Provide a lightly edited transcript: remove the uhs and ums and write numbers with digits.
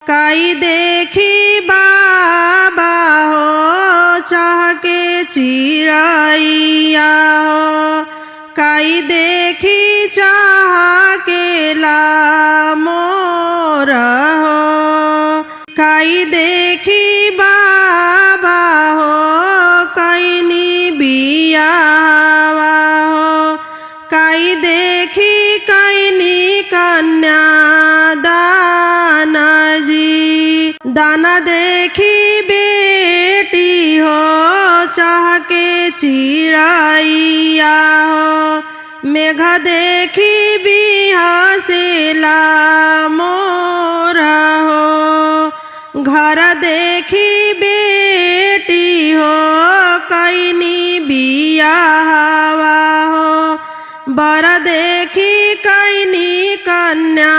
काई देखी बाबा हो चाह के चिरैया हो, काई देखी चाह के ला मोर हो, काई देखी बाबा हो कैनी बिया हो, काई देखी कैनी कन्या दाना जी, दाना देखी बेटी हो चाह के चिरैया हो, मेघा देखी बिहसेला मोर हो, घर देखी बेटी हो कैनी बिया हो, बर देखी कैनी कन्या